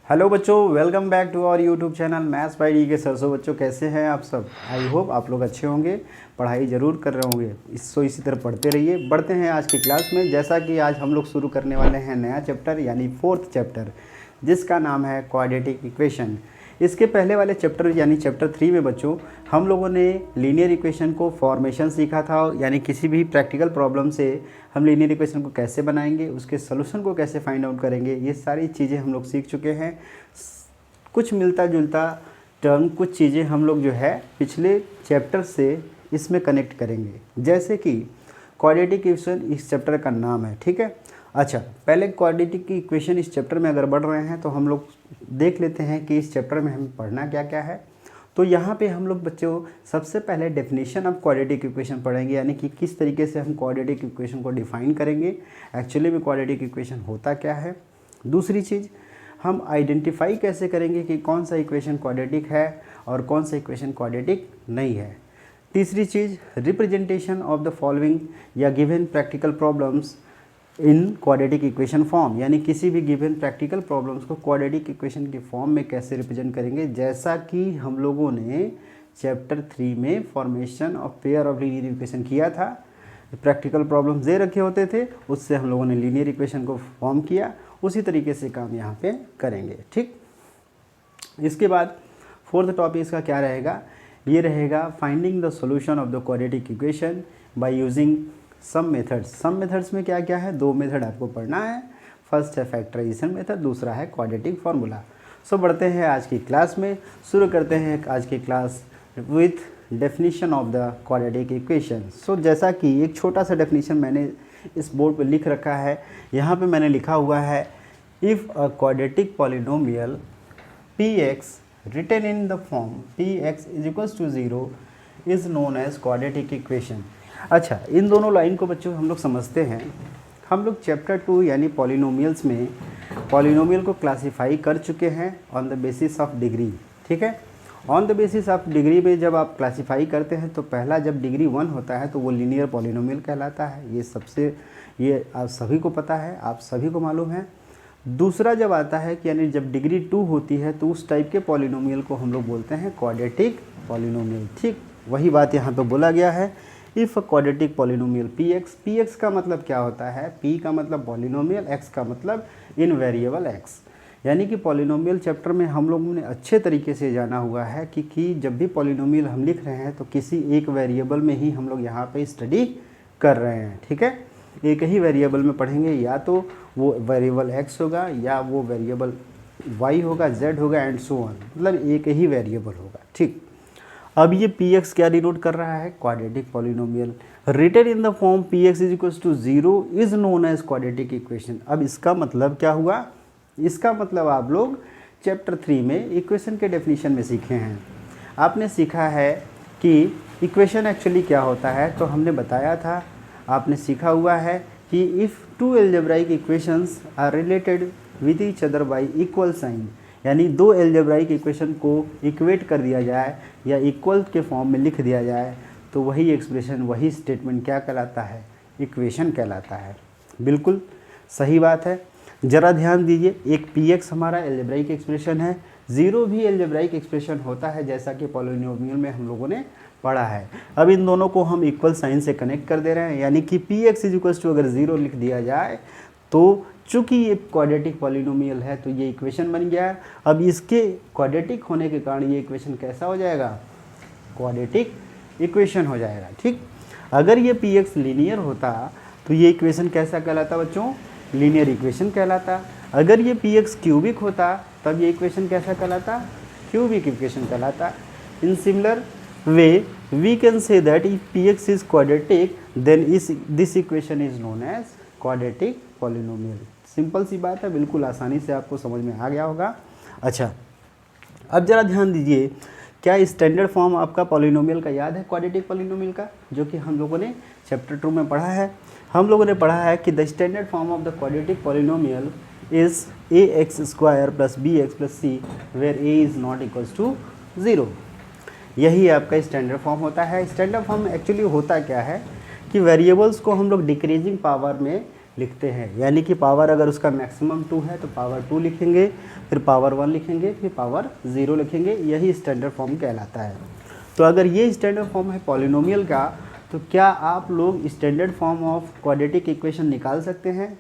Hello बच्चों, welcome back to our YouTube channel maths by D K sir. So बच्चों कैसे हैं आप सब? आई होप आप लोग अच्छे होंगे, पढ़ाई ज़रूर कर रहे होंगे। इसी तरह पढ़ते रहिए। बढ़ते हैं आज की क्लास में। जैसा कि आज हम लोग शुरू करने वाले हैं नया चैप्टर यानी 4th चैप्टर, जिसका नाम है क्वाड्रेटिक इक्वेशन। इसके पहले वाले चैप्टर यानी चैप्टर 3 में बच्चों हम लोगों ने लीनियर इक्वेशन को फॉर्मेशन सीखा था, यानी किसी भी प्रैक्टिकल प्रॉब्लम से हम लीनियर इक्वेशन को कैसे बनाएंगे, उसके सोल्यूशन को कैसे फाइंड आउट करेंगे, ये सारी चीज़ें हम लोग सीख चुके हैं। कुछ मिलता जुलता टर्म, कुछ चीज़ें हम लोग जो है पिछले चैप्टर से इसमें कनेक्ट करेंगे। जैसे कि क्वाड्रेटिक इक्वेशन इस चैप्टर का नाम है, ठीक है। अच्छा, पहले क्वाड्रेटिक की इक्वेशन इस चैप्टर में अगर बढ़ रहे हैं तो हम लोग देख लेते हैं कि इस चैप्टर में हमें पढ़ना क्या क्या है। तो यहाँ पे हम लोग बच्चों सबसे पहले डेफिनेशन ऑफ क्वाड्रेटिक इक्वेशन पढ़ेंगे, यानी कि किस तरीके से हम क्वाड्रेटिक इक्वेशन को डिफाइन करेंगे, एक्चुअली में क्वाड्रेटिक इक्वेशन होता क्या है। दूसरी चीज़, हम आइडेंटिफाई कैसे करेंगे कि कौन सा इक्वेशन क्वाड्रेटिक है और कौन सा इक्वेशन क्वाड्रेटिक नहीं है। तीसरी चीज़, रिप्रेजेंटेशन ऑफ द फॉलोइंग या given practical problems in quadratic equation form, यानी किसी भी गिवन प्रैक्टिकल प्रॉब्लम्स को क्वाड्रेटिक इक्वेशन के फॉर्म में कैसे रिप्रेजेंट करेंगे, जैसा कि हम लोगों ने चैप्टर 3 में formation of pair of linear equation किया था। प्रैक्टिकल प्रॉब्लम्स दे रखे होते थे, उससे हम लोगों ने लीनियर इक्वेशन को फॉर्म किया। उसी तरीके से काम यहाँ पे करेंगे, ठीक। इसके बाद 4th टॉपिक इसका क्या रहेगा, ये रहेगा finding the solution of the quadratic equation by using some methods. Some methods में क्या क्या है, 2 मेथड आपको पढ़ना है। फर्स्ट है फैक्टराइजेशन मेथड, दूसरा है क्वाड्रेटिक फार्मूला। सो बढ़ते हैं आज की क्लास में। शुरू करते हैं आज की class with definition of the quadratic equation. So जैसा कि एक छोटा सा डेफिनेशन मैंने इस बोर्ड पर लिख रखा है। यहाँ पे मैंने लिखा हुआ है, if a quadratic polynomial px written in the form px is equals to 0 is known as quadratic equation। अच्छा, इन दोनों लाइन को बच्चों हम लोग समझते हैं। हम लोग चैप्टर 2 यानी पॉलिनोमियल्स में पॉलिनोमियल को क्लासीफाई कर चुके हैं on the basis of degree, ठीक है। On the basis of degree में जब आप क्लासीफाई करते हैं तो पहला जब डिग्री 1 होता है तो वो लीनियर पॉलिनोमियल कहलाता है। ये आप सभी को पता है, आप सभी को मालूम है। दूसरा जब आता है कि यानी जब डिग्री 2 होती है तो उस टाइप के पॉलिनोमियल को हम लोग बोलते हैं क्वाड्रेटिक पॉलिनोमियल, ठीक। वही बात यहाँ पे बोला गया है, if a quadratic polynomial px का मतलब क्या होता है, p का मतलब पॉलिनोमियल, x का मतलब इनवेरिएबल x। यानी कि पॉलिनोमियल चैप्टर में हम लोगों ने अच्छे तरीके से जाना हुआ है कि जब भी पॉलिनोमियल हम लिख रहे हैं तो किसी एक वेरिएबल में ही हम लोग यहाँ पे स्टडी कर रहे हैं, ठीक है। एक ही वेरिएबल में पढ़ेंगे, या तो वो वेरिएबल x होगा या वो वेरिएबल y होगा, z होगा एंड सो ऑन, मतलब एक ही वेरिएबल होगा, ठीक। अब ये px क्या डिनोट कर रहा है, quadratic polynomial written in the form px is equals to 0 is known as quadratic equation. अब इसका मतलब क्या हुआ, इसका मतलब आप लोग चैप्टर 3 में इक्वेशन के डेफिनेशन में सीखे हैं। आपने सीखा है कि इक्वेशन एक्चुअली क्या होता है, तो हमने बताया था, आपने सीखा हुआ है कि if 2 algebraic equations are related with each other by equal sign, यानी 2 एल्जेब्राइक इक्वेशन को इक्वेट कर दिया जाए या इक्वल के फॉर्म में लिख दिया जाए तो वही एक्सप्रेशन, वही स्टेटमेंट क्या कहलाता है, इक्वेशन कहलाता है। बिल्कुल सही बात है। ज़रा ध्यान दीजिए, एक px हमारा एल्जेब्राइक एक्सप्रेशन है, 0 भी एल्जेब्राइक एक्सप्रेशन होता है, जैसा कि पॉलिनोमियल में हम लोगों ने पढ़ा है। अब इन दोनों को हम इक्वल साइन से कनेक्ट कर दे रहे हैं, यानी कि px इज इक्वल्स टू अगर 0 लिख दिया जाए तो चूंकि ये क्वाड्रेटिक पॉलिनोमियल है तो ये इक्वेशन बन गया। अब इसके क्वाड्रेटिक होने के कारण ये इक्वेशन कैसा हो जाएगा, क्वाड्रेटिक इक्वेशन हो जाएगा, ठीक। अगर ये px लीनियर होता तो ये इक्वेशन कैसा कहलाता बच्चों, लीनियर इक्वेशन कहलाता। अगर ये px क्यूबिक होता तब ये इक्वेशन कैसा कहलाता, क्यूबिक इक्वेशन कहलाता। In similar way we can say that if px is quadratic then this equation is known as quadratic polynomial. Simple सी बात है, बिल्कुल आसानी से आपको समझ में आ गया होगा। अच्छा, अब ज़रा ध्यान दीजिए, क्या स्टैंडर्ड फॉर्म आपका पॉलिनोमियल का याद है, क्वाड्रेटिक पॉलिनोमियल का, जो कि हम लोगों ने चैप्टर 2 में पढ़ा है। हम लोगों ने पढ़ा है कि the standard form of the quadratic polynomial is ax² plus bx plus c where a is not equals to 0। यही आपका स्टैंडर्ड फॉर्म होता है। स्टैंडर्ड फॉर्म एक्चुअली होता क्या है कि वेरिएबल्स को हम लोग डिक्रीजिंग पावर में लिखते हैं, यानी कि पावर अगर उसका मैक्सिमम 2 है तो पावर 2 लिखेंगे, फिर पावर 1 लिखेंगे, फिर पावर 0 लिखेंगे। यही स्टैंडर्ड फॉर्म कहलाता है। तो अगर ये स्टैंडर्ड फॉर्म है पॉलिनोमियल का, तो क्या आप लोग standard form of quadratic equation निकाल सकते हैं?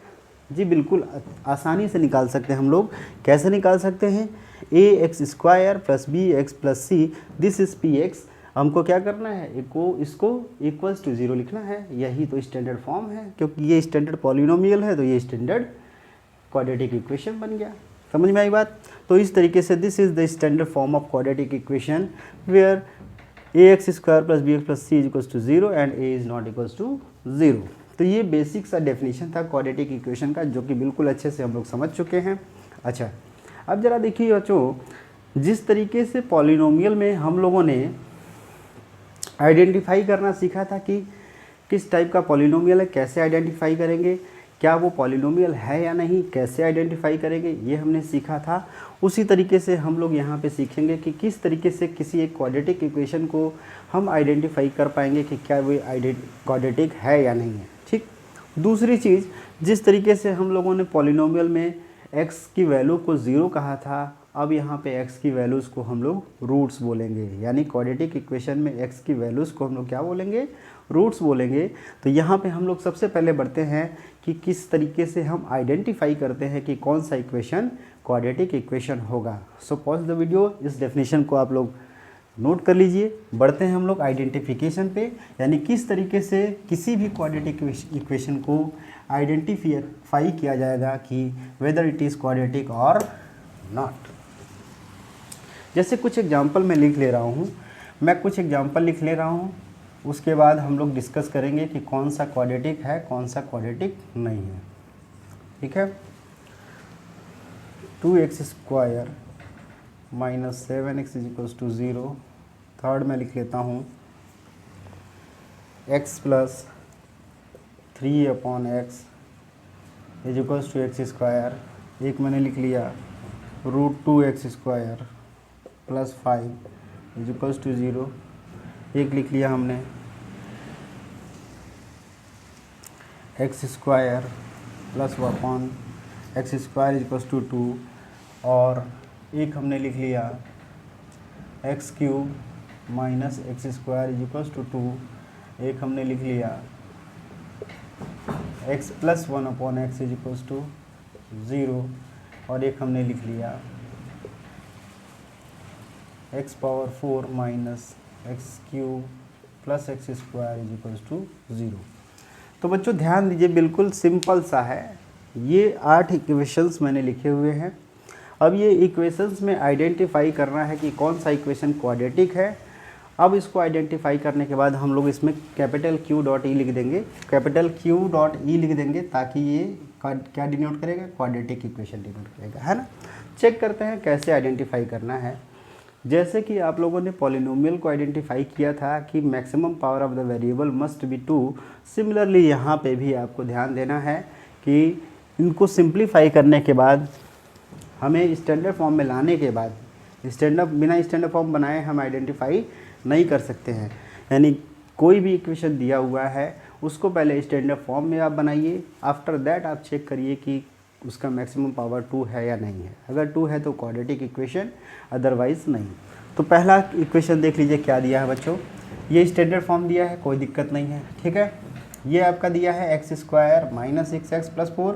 जी बिल्कुल आसानी से निकाल सकते हैं हम लोग। कैसे निकाल सकते हैं? ax² + bx + c this is px। हमको क्या करना है? इसको इक्वल्स टू 0 लिखना है। यही तो स्टैंडर्ड फॉर्म है, क्योंकि ये स्टैंडर्ड पॉलिनोमियल है तो ये स्टैंडर्ड क्वाड्रेटिक इक्वेशन बन गया। समझ में आई बात? तो इस तरीके से this is the standard form of quadratic equation where ax² + bx + c = 0 and a is not equals to 0। तो ये बेसिक सा डेफिनेशन था क्वाड्रेटिक इक्वेशन का, जो कि बिल्कुल अच्छे से हम लोग समझ चुके हैं। अच्छा, अब ज़रा देखिए बच्चों, जिस तरीके से पॉलिनोमियल में हम लोगों ने आइडेंटिफाई करना सीखा था कि किस टाइप का पॉलिनोमियल है, कैसे आइडेंटिफाई करेंगे, क्या वो पॉलिनोमियल है या नहीं, कैसे आइडेंटिफाई करेंगे, ये हमने सीखा था। उसी तरीके से हम लोग यहाँ पे सीखेंगे कि किस तरीके से किसी एक क्वाड्रेटिक इक्वेशन को हम आइडेंटिफाई कर पाएंगे कि क्या वो क्वाड्रेटिक है या नहीं है। ठीक। दूसरी चीज़, जिस तरीके से हम लोगों ने पॉलिनोमियल में x की वैल्यू को 0 कहा था, अब यहाँ पे x की वैल्यूज़ को हम लोग रूट्स बोलेंगे, यानी क्वाड्रेटिक इक्वेशन में x की वैल्यूज़ को हम लोग क्या बोलेंगे? रूट्स बोलेंगे। तो यहाँ पे हम लोग सबसे पहले बढ़ते हैं कि किस तरीके से हम आइडेंटिफाई करते हैं कि कौन सा इक्वेशन क्वाड्रेटिक इक्वेशन होगा। सो पॉज द वीडियो, इस डेफिनेशन को आप लोग नोट कर लीजिए। बढ़ते हैं हम लोग आइडेंटिफिकेशन पे, यानी किस तरीके से किसी भी क्वाड्रेटिक इक्वेशन को आइडेंटिफाई किया जाएगा कि वेदर इट इज़ क्वाड्रेटिक और नॉट। जैसे कुछ एग्जांपल मैं लिख ले रहा हूँ, उसके बाद हम लोग डिस्कस करेंगे कि कौन सा क्वाड्रेटिक है, कौन सा क्वाड्रेटिक नहीं है। ठीक है। 2x² - 7x = 0। थर्ड में लिख लेता हूँ x + 3/x = x²। एक मैंने लिख लिया √2x² + 5 = 0। एक लिख लिया हमने x² + 1x² = 2, और एक हमने लिख लिया x³ - x² = 2। एक हमने लिख लिया x + 1/x = 0, और एक हमने लिख लिया x⁴ - x³ + x² = 0। तो बच्चों ध्यान दीजिए, बिल्कुल सिंपल सा है। ये 8 इक्वेशंस मैंने लिखे हुए हैं। अब ये इक्वेशंस में आइडेंटिफाई करना है कि कौन सा इक्वेशन क्वाड्रेटिक है। अब इसको आइडेंटिफाई करने के बाद हम लोग इसमें Q.E लिख देंगे, Q.E लिख देंगे, ताकि ये क्या डिनोट करेगा? क्वाड्रेटिक इक्वेशन डिनोट करेगा, है ना। चेक करते हैं कैसे आइडेंटिफाई करना है। जैसे कि आप लोगों ने पॉलिनोमियल को आइडेंटिफाई किया था कि maximum power of the variable must be 2, similarly यहाँ पे भी आपको ध्यान देना है कि इनको सिंप्लीफाई करने के बाद हमें स्टैंडर्ड फॉर्म में लाने के बाद, बिना स्टैंडर्ड फॉर्म बनाए हम आइडेंटिफाई नहीं कर सकते हैं। यानी कोई भी इक्वेशन दिया हुआ है उसको पहले स्टैंडर्ड फॉर्म में आप बनाइए, आफ्टर दैट आप चेक करिए कि उसका मैक्सिमम पावर 2 है या नहीं है। अगर 2 है तो क्वाड्रेटिक इक्वेशन, अदरवाइज़ नहीं। तो पहला इक्वेशन देख लीजिए क्या दिया है बच्चों। ये स्टैंडर्ड फॉर्म दिया है, कोई दिक्कत नहीं है। ठीक है। ये आपका दिया है x² - 6x + 4,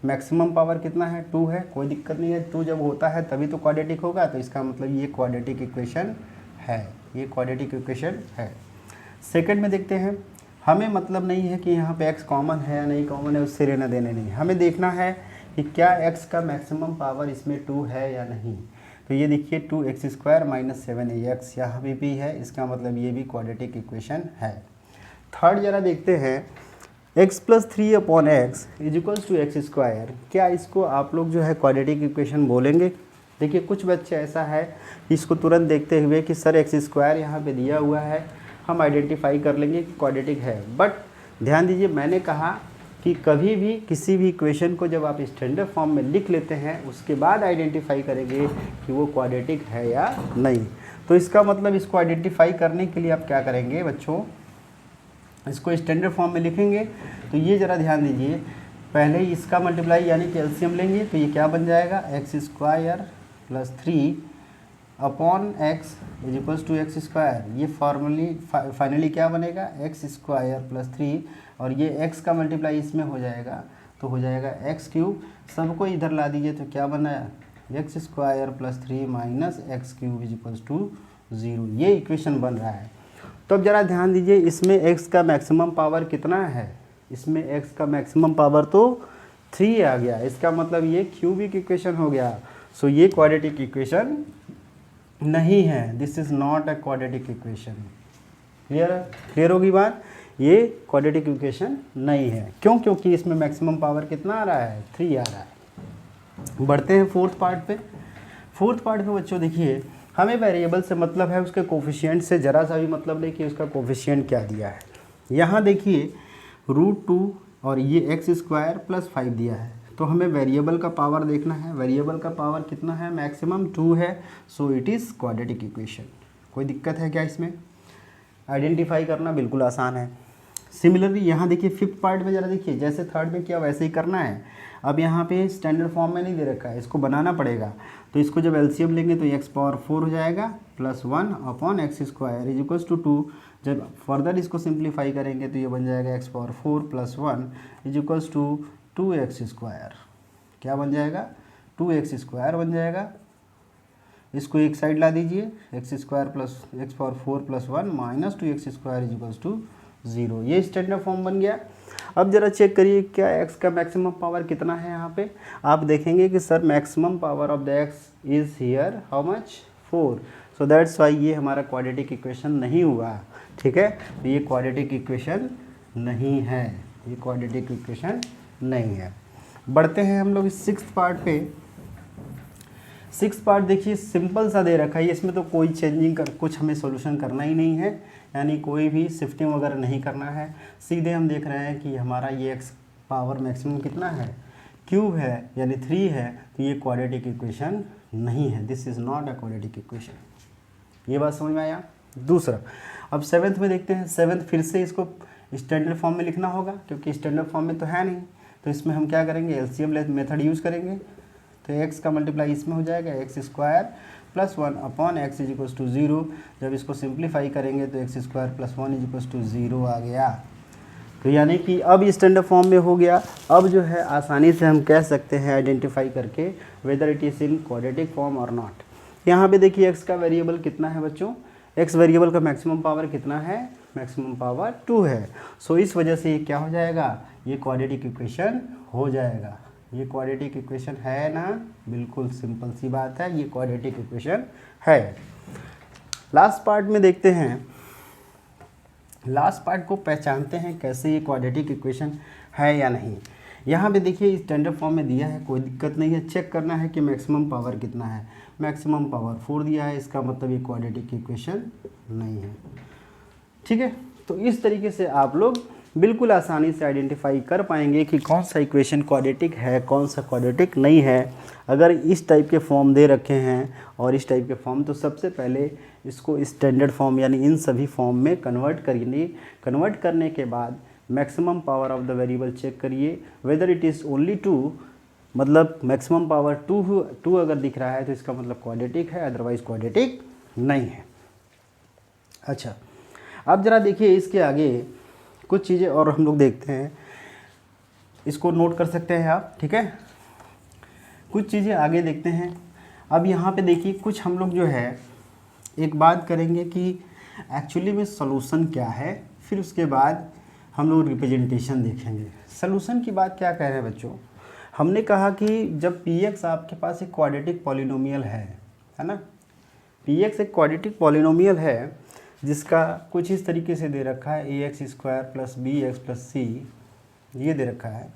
मैक्सिमम पावर कितना है? 2 है, कोई दिक्कत नहीं है। 2 जब होता है तभी तो क्वाड्रेटिक होगा, तो इसका मतलब ये क्वाड्रेटिक इक्वेशन है, ये क्वाड्रेटिक इक्वेशन है। सेकंड में देखते हैं, हमें मतलब नहीं है कि यहाँ पे x कॉमन है या नहीं कॉमन है, उससे लेना देने नहीं। हमें देखना है कि क्या x का मैक्सिमम पावर इसमें 2 है या नहीं। तो ये देखिए 2x² - 7ax यहाँ भी है, इसका मतलब ये भी क्वाड्रेटिक इक्वेशन है। थर्ड जरा देखते हैं, x + 3/x = x²। क्या इसको आप लोग जो है क्वाड्रेटिक इक्वेशन बोलेंगे? देखिए कुछ बच्चे ऐसा है इसको तुरंत देखते हुए कि सर x² यहाँ पे दिया हुआ है, हम आइडेंटिफाई कर लेंगे कि क्वाड्रेटिक है। बट ध्यान दीजिए, मैंने कहा कि कभी भी किसी भी इक्वेशन को जब आप स्टैंडर्ड फॉर्म में लिख लेते हैं उसके बाद आइडेंटिफाई करेंगे कि वो क्वाड्रेटिक है या नहीं। तो इसका मतलब इसको आइडेंटिफाई करने के लिए आप क्या करेंगे बच्चों, इसको स्टैंडर्ड फॉर्म में लिखेंगे। तो ये ज़रा ध्यान दीजिए, पहले ही इसका मल्टीप्लाई यानी कि एलसीएम लेंगे तो ये क्या बन जाएगा, x square plus 3 upon x is equals to x square. ये फाइनली क्या बनेगा, एक्स स्क्वायर प्लस 3 और ये एक्स का मल्टीप्लाई इसमें हो जाएगा तो हो जाएगा एक्स क्यूब। सबको इधर ला दीजिए तो क्या बना, x square plus 3 minus x cube is equals to 0। ये इक्वेशन बन रहा है। तो अब ज़रा ध्यान दीजिए, इसमें x का मैक्सिमम पावर कितना है, इसमें x का मैक्सिमम पावर तो 3 आ गया। इसका मतलब ये क्यूबिक इक्वेशन हो गया। सो ये क्वाड्रेटिक इक्वेशन नहीं है, this is not a quadratic equation. Clear होगी बात, ये क्वाड्रेटिक इक्वेशन नहीं है। क्यों, क्योंकि इसमें मैक्सिमम पावर कितना आ रहा है, 3 आ रहा है। बढ़ते हैं फोर्थ पार्ट पे। फोर्थ पार्ट पे बच्चों देखिए, हमें वेरिएबल से मतलब है, उसके कोफिशिएंट से ज़रा सा भी मतलब नहीं कि उसका कोफिशिएंट क्या दिया है। यहाँ देखिए √2 और ये एक्स स्क्वायर प्लस 5 दिया है, तो हमें वेरिएबल का पावर देखना है। वेरिएबल का पावर कितना है, मैक्सिमम 2 है। So it is quadratic equation. कोई दिक्कत है क्या इसमें, आइडेंटिफाई करना बिल्कुल आसान है। सिमिलरली यहाँ देखिए फिफ्थ पार्ट में ज़रा देखिए, जैसे थर्ड में किया वैसे ही करना है। अब यहाँ पे स्टैंडर्ड फॉर्म में नहीं दे रखा है, इसको बनाना पड़ेगा। तो इसको जब एलसीएम लेंगे तो एक्स पावर 4 हो जाएगा plus 1 upon x square is equals to 2। जब फर्दर इसको सिंप्लीफाई करेंगे तो ये बन जाएगा x power 4 plus 1 is equals to 2x square. क्या बन जाएगा, 2x स्क्वायर बन जाएगा। इसको एक साइड ला दीजिए, x square plus x power 4 plus 1 minus 2x square is equals to 0। ये स्टैंडर्ड फॉर्म बन गया। अब जरा चेक करिए क्या x का मैक्सिमम पावर कितना है। यहाँ पे आप देखेंगे कि sir maximum power of the x is here how much, 4। So that's why ये हमारा क्वाड्रेटिक इक्वेशन नहीं हुआ। ठीक है, तो ये क्वाड्रेटिक इक्वेशन नहीं है, ये क्वाड्रेटिक इक्वेशन नहीं है। बढ़ते हैं हम लोग इस सिक्स्थ पार्ट पे। सिक्स्थ पार्ट देखिए सिंपल सा दे रखा है, इसमें तो कोई चेंजिंग कर कुछ हमें सॉल्यूशन करना ही नहीं है, यानी कोई भी शिफ्टिंग वगैरह नहीं करना है। सीधे हम देख रहे हैं कि हमारा ये एक्स पावर मैक्सिमम कितना है, क्यूब है यानी 3 है। तो ये क्वाड्रेटिक इक्वेशन नहीं है, this is not a quadratic equation. ये बात समझ में आया। दूसरा, अब सेवन्थ में देखते हैं। सेवन्थ फिर से इसको स्टैंडर्ड फॉर्म में लिखना होगा, क्योंकि स्टैंडर्ड फॉर्म में तो है नहीं। तो इसमें हम क्या करेंगे, एलसीएम मेथड यूज़ करेंगे। तो एक्स का मल्टीप्लाई इसमें हो जाएगा x square plus 1 upon x is equals to 0। जब इसको सिंप्लीफाई करेंगे तो x square plus 1 is equals to 0 आ गया। तो यानी कि अब स्टैंडर्ड फॉर्म में हो गया। अब जो है आसानी से हम कह सकते हैं आइडेंटिफाई करके weather it is in quadratic form और नॉट। यहाँ पे देखिए एक्स का वेरिएबल कितना है बच्चों, एक्स वेरिएबल का मैक्सिमम पावर कितना है, मैक्सिमम पावर 2 है। सो इस वजह से ये क्या हो जाएगा, ये क्वाड्रेटिक इक्वेशन हो जाएगा। ये क्वाड्रेटिक इक्वेशन है ना, बिल्कुल सिंपल सी बात है, ये क्वाड्रेटिक इक्वेशन है। लास्ट पार्ट में देखते हैं, लास्ट पार्ट को पहचानते हैं कैसे ये क्वाड्रेटिक इक्वेशन है या नहीं। यहाँ पे देखिए स्टैंडर्ड फॉर्म में दिया है, कोई दिक्कत नहीं है। चेक करना है कि मैक्सिमम पावर कितना है, मैक्सिमम पावर 4 दिया है, इसका मतलब ये क्वाड्रेटिक इक्वेशन नहीं है। ठीक है, तो इस तरीके से आप लोग बिल्कुल आसानी से आइडेंटिफाई कर पाएंगे कि कौन सा इक्वेशन क्वाड्रेटिक है, कौन सा क्वाड्रेटिक नहीं है। अगर इस टाइप के फॉर्म दे रखे हैं और इस टाइप के फॉर्म, तो सबसे पहले इसको स्टैंडर्ड फॉर्म यानी इन सभी फॉर्म में कन्वर्ट करिए। कन्वर्ट करने के बाद maximum power of the variable check करिए वेदर इट इज़ ओनली 2, मतलब मैक्सिमम पावर 2 अगर दिख रहा है तो इसका मतलब क्वाड्रेटिक है, अदरवाइज क्वाड्रेटिक नहीं है। अच्छा, अब ज़रा देखिए इसके आगे कुछ चीज़ें और हम लोग देखते हैं, इसको नोट कर सकते हैं आप। ठीक है, कुछ चीज़ें आगे देखते हैं। अब यहाँ पे देखिए कुछ हम लोग जो है एक बात करेंगे कि एक्चुअली में सॉल्यूशन क्या है, फिर उसके बाद हम लोग रिप्रेजेंटेशन देखेंगे। सॉल्यूशन की बात क्या कह रहे हैं बच्चों, हमने कहा कि जब px आपके पास एक क्वाड्रेटिक पॉलिनोमियल है ना, px एक क्वाड्रेटिक पॉलिनोमियल है जिसका कुछ इस तरीके से दे रखा है ax square plus bx plus c, ये दे रखा है।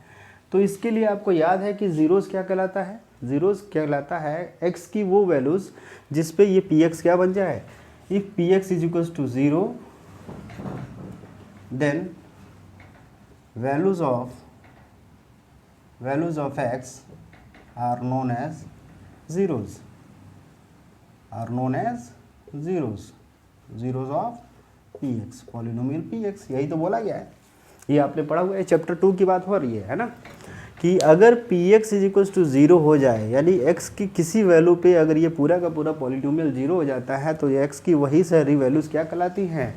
तो इसके लिए आपको याद है कि ज़ीरोज़ क्या कहलाता है, ज़ीरोज़ कहलाता है x की वो वैल्यूज़ जिस पे ये px क्या बन जाए। If px is equals to 0 then values of x are known as zeros, zeros of px, polynomial px, यही तो बोला गया है। ये आपने पढ़ा हुआ है, चैप्टर 2 की बात हो रही है ना। कि अगर p x is equals to zero हो जाए, यानी x की किसी वैल्यू पे अगर ये पूरा का पूरा पॉलिनोमियल ज़ीरो हो जाता है तो ये x की वही सारी वैल्यूज़ क्या कहलाती हैं,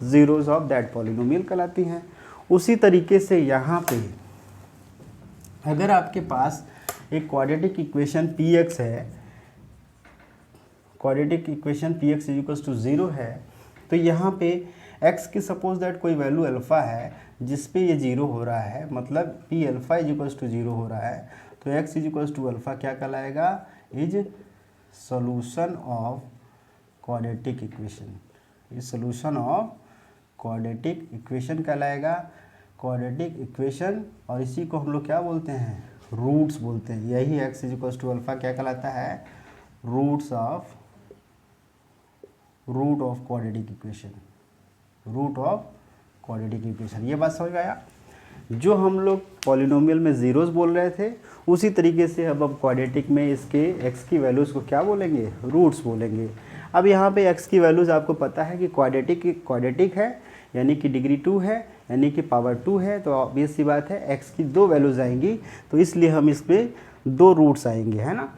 ज़ीरोज़ ऑफ दैट पॉलिनोमियल कहलाती हैं। उसी तरीके से यहाँ पे अगर आपके पास एक क्वाड्रेटिक इक्वेशन पी एक्स है, quadratic equation p x is equals to zero है, तो यहाँ पे x की सपोज दैट कोई वैल्यू अल्फ़ा है जिस पे ये ज़ीरो हो रहा है, मतलब p alpha is equals to zero हो रहा है, तो x is equals to alpha क्या कहलाएगा, is solution of quadratic equation, is solution of quadratic equation कहलाएगा, क्वाड्रेटिक इक्वेशन। और इसी को हम लोग क्या बोलते हैं, रूट्स बोलते हैं। यही x is equals to alpha क्या कहलाता है, root of quadratic equation, root of quadratic equation. ये बात समझ में आया। जो हम लोग पॉलिनोमियल में ज़ीरोज़ बोल रहे थे, उसी तरीके से अब क्वाड्रेटिक में इसके x की वैल्यूज़ को क्या बोलेंगे, रूट्स बोलेंगे। अब यहाँ पे x की वैल्यूज़ आपको पता है कि क्वाड्रेटिक है, यानी कि डिग्री 2 है, यानी कि पावर 2 है, तो ऑब्वियस सी बात है x की दो वैल्यूज़ आएंगी, तो इसलिए हम इस पर दो रूट्स आएंगे, है ना,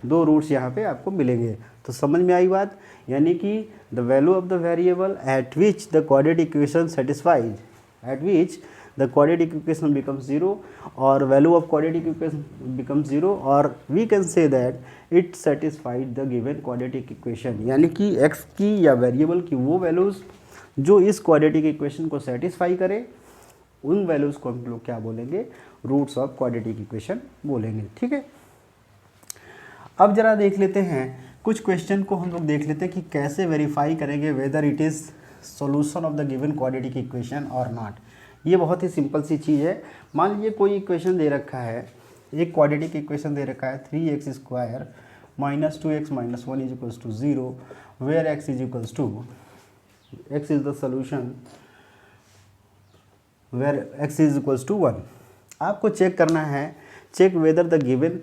दो रूट्स यहाँ पे आपको मिलेंगे। तो समझ में आई बात, यानी कि the value of the variable at which the quadratic equation satisfied, at which the quadratic equation becomes zero, और value of quadratic equation becomes zero, और we can say that it satisfied the given quadratic equation, यानी कि x की या variable की वो values जो इस क्वाड्रेटिक इक्वेशन को सेटिस्फाई करे, उन वैल्यूज़ को हम लोग क्या बोलेंगे, रूट्स ऑफ क्वाड्रेटिक इक्वेशन बोलेंगे। ठीक है, अब जरा देख लेते हैं कुछ क्वेश्चन को, हम लोग देख लेते हैं कि कैसे वेरीफाई करेंगे weather it is solution of the given quadratic equation और नॉट। ये बहुत ही सिंपल सी चीज़ है। मान लीजिए कोई इक्वेशन दे रखा है, एक क्वाड्रेटिक इक्वेशन दे रखा है 3x square minus 2x minus 1 is equals to 0, where x is equals to, x is the solution where x is equals to 1। आपको चेक करना है, check whether the given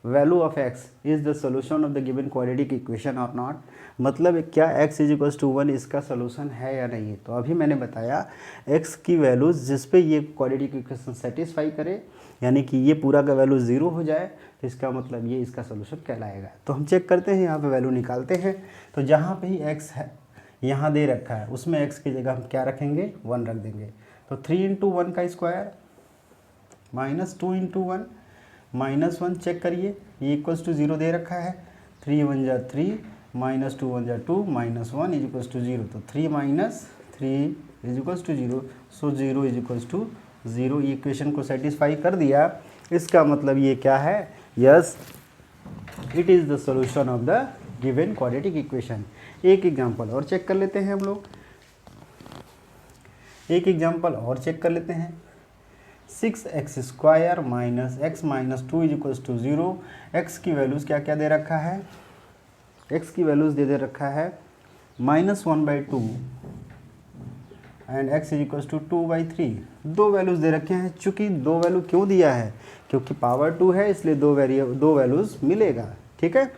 value of x is the solution of the given quadratic equation और not, मतलब क्या x is equals to 1 इसका solution है या नहीं है। तो अभी मैंने बताया x की वैल्यूज़ जिस पे ये क्वाड्रेटिक इक्वेशन सेटिस्फाई करे, यानी कि ये पूरा का वैल्यू ज़ीरो हो जाए, तो इसका मतलब ये इसका सोल्यूशन कहलाएगा। तो हम चेक करते हैं, यहाँ पे वैल्यू निकालते हैं। तो जहाँ पे ही x है यहाँ दे रखा है, उसमें x की जगह हम क्या रखेंगे, 1 रख देंगे। तो 3 इंटू 1 का square minus 2 into 1 minus 1, check करिए ये इक्वल्स टू 0 दे रखा है, 3 1 जा 3 माइनस 2 1 जा 2 माइनस 1 इज इक्वल्स टू 0, तो 3 minus 3 is equals to 0, so 0 is equals to 0। ये इक्वेशन को सेटिस्फाई कर दिया, इसका मतलब ये क्या है, yes it is the solution of the given quadratic equation. एक एग्जाम्पल और चेक कर लेते हैं हम लोग, एक एग्जाम्पल और चेक कर लेते हैं। 6x square minus x minus 2 is equals to 0। x की वैल्यूज़ क्या क्या दे रखा है, x की वैल्यूज़ दे रखा है -1/2 and x is equals to 2/3। दो वैल्यूज़ दे रखे हैं। चूँकि दो वैल्यू क्यों दिया है, क्योंकि पावर 2 है, इसलिए दो वैल्यूज़ मिलेगा। ठीक है,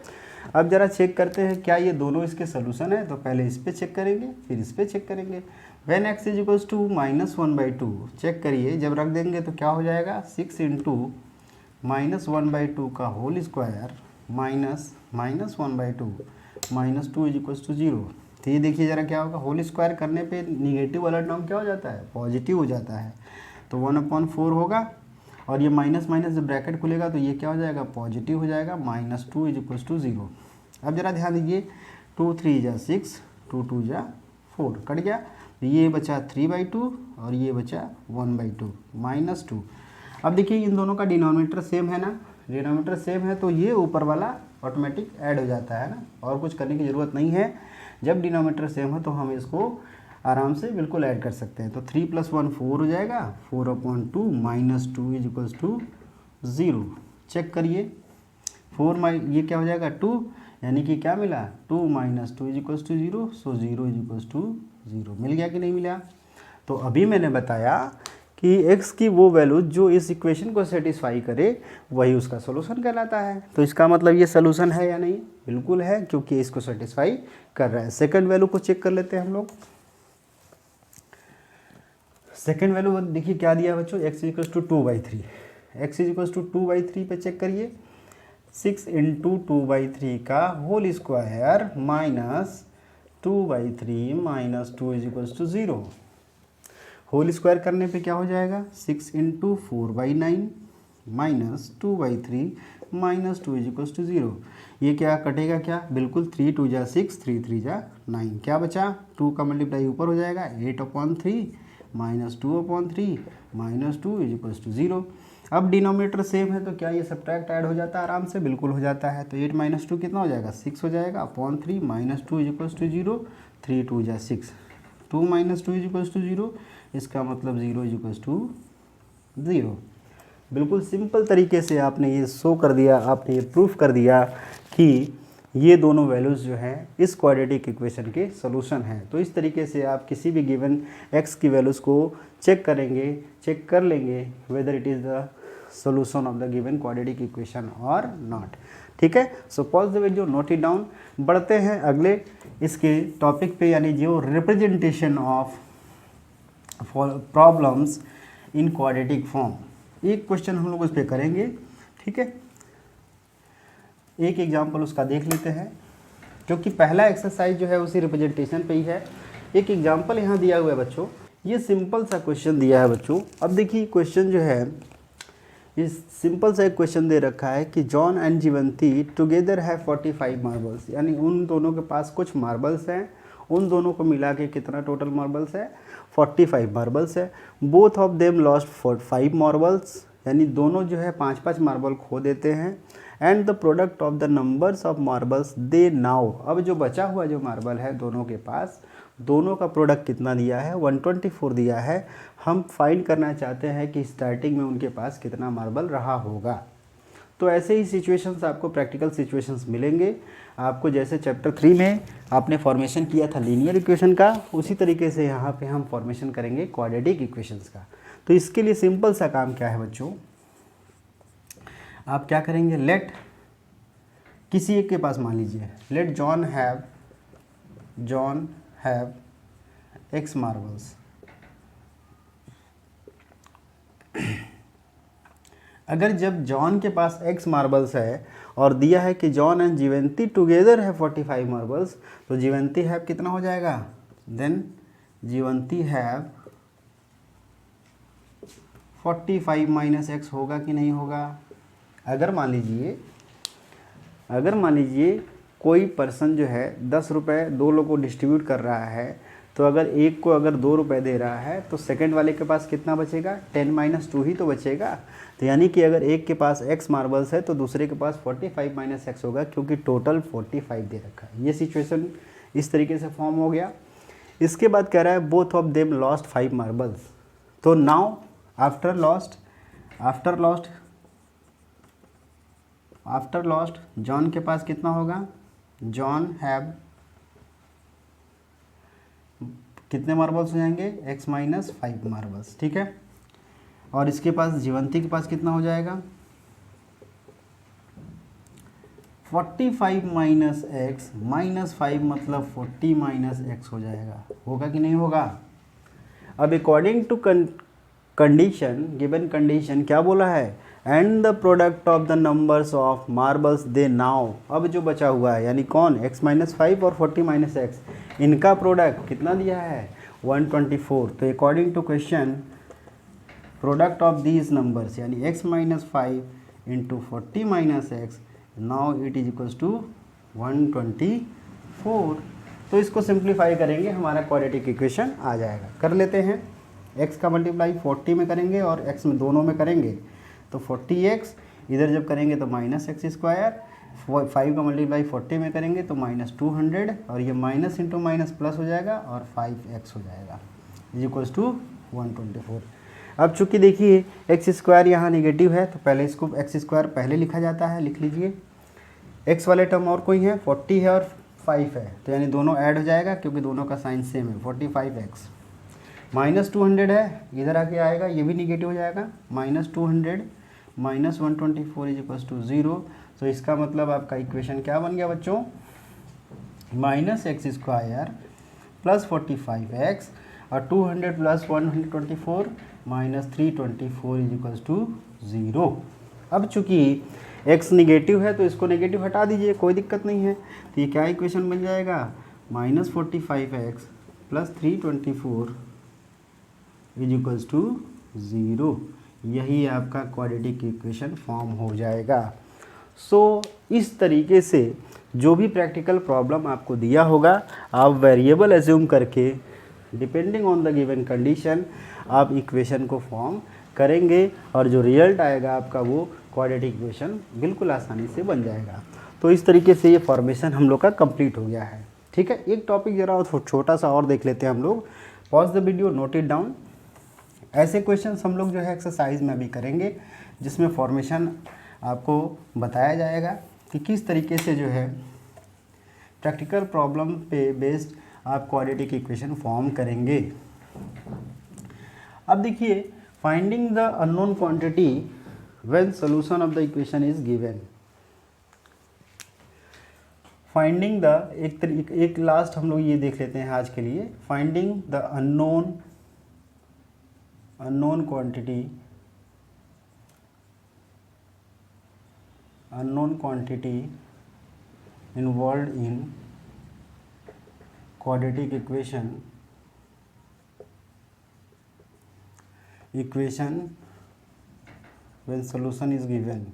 अब जरा चेक करते हैं क्या ये दोनों इसके सोल्यूशन है। तो पहले इस पे चेक करेंगे, फिर इस पे चेक करेंगे। When x is equals to -1/2, check करिए, जब रख देंगे तो क्या हो जाएगा, 6 इंटू -1/2 का whole square minus -1/2 minus 2 is equals to 0। तो ये देखिए जरा क्या होगा, होल स्क्वायर करने पे निगेटिव वाला टर्म क्या हो जाता है, पॉजिटिव हो जाता है। तो 1/4 होगा, और ये माइनस माइनस जब ब्रैकेट खुलेगा तो ये क्या हो जाएगा, पॉजिटिव हो जाएगा, -2 इज इक्वल्स टू 0। अब जरा ध्यान दीजिए, 2 3 जा 6, 2 2 जा 4, कट गया। ये बचा 3/2 और ये बचा 1/2 -2। अब देखिए इन दोनों का डिनोमिनेटर सेम है ना, डिनोमिनेटर सेम है तो ये ऊपर वाला ऑटोमेटिक ऐड हो जाता है ना, और कुछ करने की ज़रूरत नहीं है। जब डिनोमिनेटर सेम है तो हम इसको आराम से बिल्कुल ऐड कर सकते हैं। तो 3 + 1 4 हो जाएगा, 4/2 -2 इज इक्वल्स टू 0। चेक करिए, 4 ये क्या हो जाएगा 2, यानी कि क्या मिला, 2 - 2 is equals to 0, so 0 is equals to 0। मिल गया कि नहीं मिला। तो अभी मैंने बताया कि x की वो वैल्यू जो इस इक्वेशन को सेटिस्फाई करे वही उसका सोल्यूशन कहलाता है। तो इसका मतलब ये सोल्यूशन है या नहीं, बिल्कुल है, क्योंकि इसको सेटिस्फाई कर रहा है। सेकंड वैल्यू को चेक कर लेते हैं हम लोग। सेकंड वैल्यू देखिए क्या दिया बच्चों, x equals to 2/3, x is equal to 2/3 पे चेक करिए, 6 इंटू 2/3 का whole square minus 2/3 minus 2 is equal to 0। Whole square करने पे क्या हो जाएगा, 6 into 4/9 minus 2/3 minus 2 is equal to 0। ये क्या कटेगा, क्या बिल्कुल 3 2 जा 6, 3 3 जा 9, क्या बचा 2 का मल्टीप्लाई ऊपर हो जाएगा 8/3 minus 2/3 minus 2 is equal to 0। अब डिनोमिनेटर सेम है तो क्या ये सब्ट्रैक्ट ऐड हो जाता है, आराम से बिल्कुल हो जाता है। तो 8 माइनस 2 कितना हो जाएगा, 6 हो जाएगा upon 3 minus 2 is equal to 0, 3 2 जा 6, 2 माइनस 2 इज इक्वल टू 0, इसका मतलब 0 इज इक्वल टू 0। बिल्कुल सिंपल तरीके से आपने ये शो कर दिया, आपने ये प्रूफ कर दिया कि ये दोनों वैल्यूज़ जो हैं इस क्वाड्रेटिक इक्वेशन के सॉल्यूशन हैं। तो इस तरीके से आप किसी भी गिवन x की वैल्यूज़ को चेक करेंगे, चेक कर लेंगे weather it is the solution of the given quadratic equation और नॉट। ठीक है, so pause the video, note it down. बढ़ते हैं अगले इसके टॉपिक पे, यानी जो representation of problems in quadratic form. एक क्वेश्चन हम लोग उस पर करेंगे, ठीक है, एक एग्जाम्पल उसका देख लेते हैं, क्योंकि पहला एक्सरसाइज जो है उसी रिप्रेजेंटेशन पे ही है। एक एग्जाम्पल यहाँ दिया हुआ है बच्चों, ये सिंपल सा क्वेश्चन दिया है बच्चों। अब देखिए क्वेश्चन जो है, इस सिंपल सा एक क्वेश्चन दे रखा है कि जॉन एंड जीवंती टुगेदर है 45 मार्बल्स, यानी उन दोनों के पास कुछ मार्बल्स हैं, उन दोनों को मिला के कितना टोटल मार्बल्स है, 45 मार्बल्स है। Both of them lost 5 marbles, यानी दोनों जो है 5-5 मार्बल खो देते हैं। And the product of the numbers of marbles they now, अब जो बचा हुआ जो मार्बल है दोनों के पास, दोनों का प्रोडक्ट कितना दिया है, 124 दिया है। हम फाइंड करना चाहते हैं कि स्टार्टिंग में उनके पास कितना मार्बल रहा होगा। तो ऐसे ही सिचुएशंस आपको प्रैक्टिकल सिचुएशंस मिलेंगे आपको, जैसे चैप्टर 3 में आपने फॉर्मेशन किया था लीनियर इक्वेशन का, उसी तरीके से यहाँ पे हम फॉर्मेशन करेंगे क्वाड्रेटिक इक्वेशंस का। तो इसके लिए सिंपल सा काम क्या है बच्चों, आप क्या करेंगे, लेट किसी एक के पास मान लीजिए, let John have x marbles. अगर जब जॉन के पास x मार्बल्स है और दिया है कि जॉन एंड जीवंती टुगेदर है 45 मार्बल्स, तो जीवंती हैव कितना हो जाएगा, देन जीवंती हैव 45 माइनस x होगा कि नहीं होगा। अगर मान लीजिए कोई पर्सन जो है 10 रुपये 2 लोगों को डिस्ट्रीब्यूट कर रहा है, तो अगर एक को अगर 2 रुपये दे रहा है तो सेकंड वाले के पास कितना बचेगा, 10 माइनस 2 ही तो बचेगा। तो यानी कि अगर एक के पास x मार्बल्स है तो दूसरे के पास 45 माइनस x होगा, क्योंकि टोटल 45 दे रखा है। ये सिचुएशन इस तरीके से फॉर्म हो गया। इसके बाद कह रहा है both of them lost 5 marbles. तो नाउ आफ्टर लॉस्ट जॉन के पास कितना होगा, जॉन हैव कितने मार्बल्स हो जाएंगे, x माइनस 5 मार्बल्स, ठीक है। और इसके पास जीवंती के पास कितना हो जाएगा, 45 माइनस एक्स माइनस 5 मतलब 40 माइनस एक्स हो जाएगा, होगा कि नहीं होगा। अब according to condition, given condition क्या बोला है, and the product of the numbers of marbles they now. अब जो बचा हुआ है यानी कौन, x माइनस 5 और 40 माइनस एक्स, इनका प्रोडक्ट कितना दिया है, 124। तो according to question product of these numbers यानी x minus 5 into 40 minus x, now it is equals to 124। तो इसको सिंप्लीफाई करेंगे, हमारा क्वाड्रेटिक इक्वेशन आ जाएगा। कर लेते हैं, x का मल्टीप्लाई 40 में करेंगे और x में दोनों में करेंगे तो 40x, इधर जब करेंगे तो माइनस एक्स स्क्वायर, 5 का मल्टीप्लाई 40 में करेंगे तो माइनस 200, और ये माइनस इंटू माइनस प्लस हो जाएगा और 5x हो जाएगा इज इक्वल्स टू 124। अब चूंकि देखिए एक्स स्क्वायर यहाँ निगेटिव है तो पहले इसको एक्स स्क्वायर पहले लिखा जाता है, लिख लीजिए। एक्स वाले टर्म और कोई है, 40 है और 5 है, तो यानी दोनों ऐड हो जाएगा क्योंकि दोनों का साइन सेम है, 45x। माइनस 200 है, इधर आके आएगा, ये भी निगेटिव हो जाएगा, minus 200 minus 124 is equals to 0। तो इसका मतलब आपका इक्वेशन क्या बन गया बच्चों, minus x square plus 45x और 200 plus 124 minus 324 is equals to 0। अब चूंकि x निगेटिव है तो इसको नेगेटिव हटा दीजिए, कोई दिक्कत नहीं है। तो ये क्या इक्वेशन बन जाएगा, -45x plus 324 is equals to 0। यही आपका क्वाड्रेटिक इक्वेशन फॉर्म हो जाएगा। सो इस तरीके से जो भी प्रैक्टिकल प्रॉब्लम आपको दिया होगा, आप वेरिएबल एज्यूम करके depending on the given condition आप इक्वेशन को फॉर्म करेंगे और जो रिजल्ट आएगा आपका वो क्वाड्रेटिक इक्वेशन बिल्कुल आसानी से बन जाएगा। तो इस तरीके से ये फॉर्मेशन हम लोग का कंप्लीट हो गया है। ठीक है, एक टॉपिक जरा छोटा सा और देख लेते हैं हम लोग। Pause the video, note it down. ऐसे क्वेश्चंस हम लोग जो है एक्सरसाइज में अभी करेंगे जिसमें फॉर्मेशन आपको बताया जाएगा कि किस तरीके से जो है प्रैक्टिकल प्रॉब्लम पे बेस्ड आप क्वाड्रेटिक इक्वेशन फॉर्म करेंगे। अब देखिए, finding the unknown quantity when solution of the equation is given. Finding the एक लास्ट हम लोग ये देख लेते हैं आज के लिए। Finding the unknown quantity involved in quadratic equation when solution is given,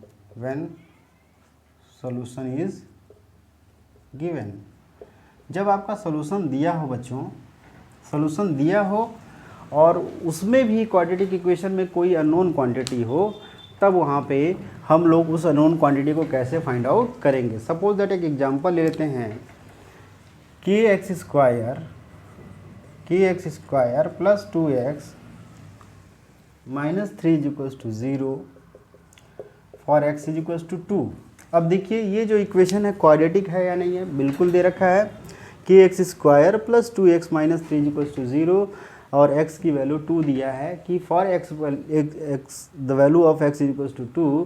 जब आपका सॉल्यूशन दिया हो बच्चों, सॉल्यूशन दिया हो और उसमें भी क्वाड्रेटिक इक्वेशन में कोई अननोन क्वांटिटी हो, तब वहाँ पे हम लोग उस अननोन क्वांटिटी को कैसे फाइंड आउट करेंगे। सपोज दैट एक एग्जांपल ले लेते हैं, kx square plus 2x minus 3 is equals to 0 for x is equals to 2। अब देखिए ये जो इक्वेशन है क्वाड्रेटिक है या नहीं है, बिल्कुल दे रखा है kx square plus 2x minus 3 is equals to 0 और x की वैल्यू 2 दिया है कि for x the value of x is equals to 2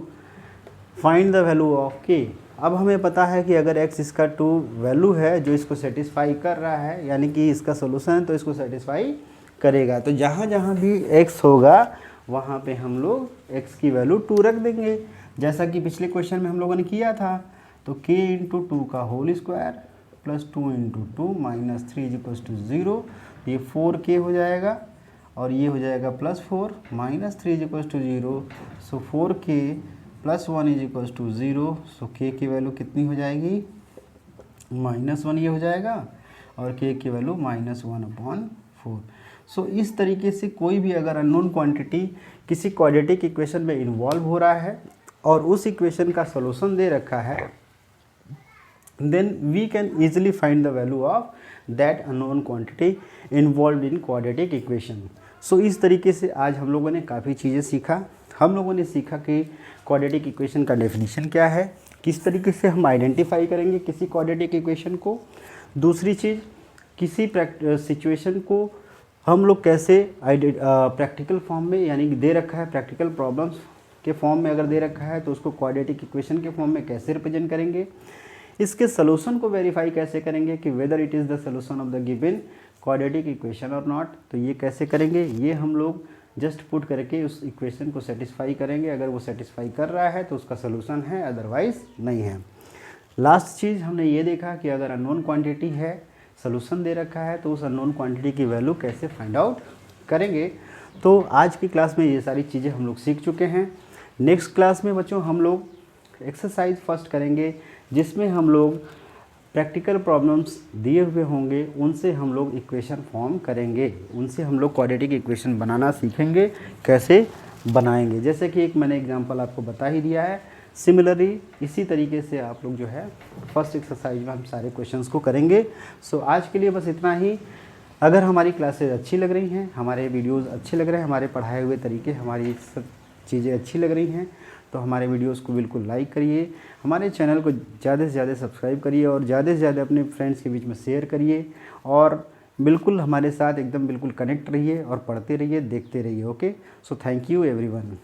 find the value of k। अब हमें पता है कि अगर x इसका 2 वैल्यू है जो इसको सेटिस्फाई कर रहा है, यानी कि इसका सोल्यूशन है तो इसको सेटिस्फाई करेगा। तो जहाँ जहाँ भी x होगा वहाँ पे हम लोग x की वैल्यू 2 रख देंगे, जैसा कि पिछले क्वेश्चन में हम लोगों ने किया था। तो k इंटू 2 का whole square plus 2 into 2 minus 3 is equals to 0। ये 4k हो जाएगा और ये हो जाएगा plus 4 minus 3 is equals to 0। So 4k plus 1 is equals to 0। So k की वैल्यू कितनी हो जाएगी, -1 ये हो जाएगा और k की वैल्यू -1/4। सो इस तरीके से कोई भी अगर अननोन क्वांटिटी किसी क्वाड्रेटिक इक्वेशन में इन्वॉल्व हो रहा है और उस इक्वेशन का सॉल्यूशन दे रखा है, then we can easily find the value of that unknown quantity involve in quadratic equation. So इस तरीके से आज हम लोगों ने काफ़ी चीज़ें सीखा। हम लोगों ने सीखा कि क्वाड्रेटिक इक्वेशन का डेफिनेशन क्या है, किस तरीके से हम आइडेंटिफाई करेंगे किसी क्वाड्रेटिक इक्वेशन को। दूसरी चीज़, किसी सिचुएशन को हम लोग कैसे प्रैक्टिकल फॉर्म में, यानी कि दे रखा है प्रैक्टिकल प्रॉब्लम्स के फॉर्म में अगर दे रखा है तो उसको क्वाड्रेटिक इक्वेशन के फॉर्म में कैसे रिप्रेजेंट करेंगे। इसके सॉल्यूशन को वेरीफाई कैसे करेंगे कि weather it is the solution of the given quadratic equation और नॉट। तो ये कैसे करेंगे, ये हम लोग जस्ट पुट करके उस इक्वेशन को सेटिस्फाई करेंगे। अगर वो सेटिस्फाई कर रहा है तो उसका सॉल्यूशन है, अदरवाइज नहीं है। लास्ट चीज़ हमने ये देखा कि अगर अननोन क्वांटिटी है, सॉल्यूशन दे रखा है, तो उस अननोन क्वांटिटी की वैल्यू कैसे फाइंड आउट करेंगे। तो आज की क्लास में ये सारी चीज़ें हम लोग सीख चुके हैं। नेक्स्ट क्लास में बच्चों हम लोग एक्सरसाइज फर्स्ट करेंगे जिसमें हम लोग प्रैक्टिकल प्रॉब्लम्स दिए हुए होंगे, उनसे हम लोग इक्वेशन फॉर्म करेंगे, उनसे हम लोग क्वाड्रेटिक इक्वेशन बनाना सीखेंगे, कैसे बनाएंगे। जैसे कि एक मैंने एग्जांपल आपको बता ही दिया है। सिमिलरली इसी तरीके से आप लोग जो है फर्स्ट एक्सरसाइज में हम सारे क्वेश्चंस को करेंगे। सो आज के लिए बस इतना ही। अगर हमारी क्लासेज अच्छी लग रही हैं, हमारे वीडियोज़ अच्छे लग रहे हैं, हमारे पढ़ाए हुए तरीके, हमारी सब चीज़ें अच्छी लग रही हैं, तो हमारे वीडियोस को बिल्कुल लाइक करिए, हमारे चैनल को ज़्यादा से ज़्यादा सब्सक्राइब करिए और ज़्यादा से ज़्यादा अपने फ्रेंड्स के बीच में शेयर करिए और बिल्कुल हमारे साथ एकदम बिल्कुल कनेक्ट रहिए और पढ़ते रहिए, देखते रहिए। Okay, so thank you everyone.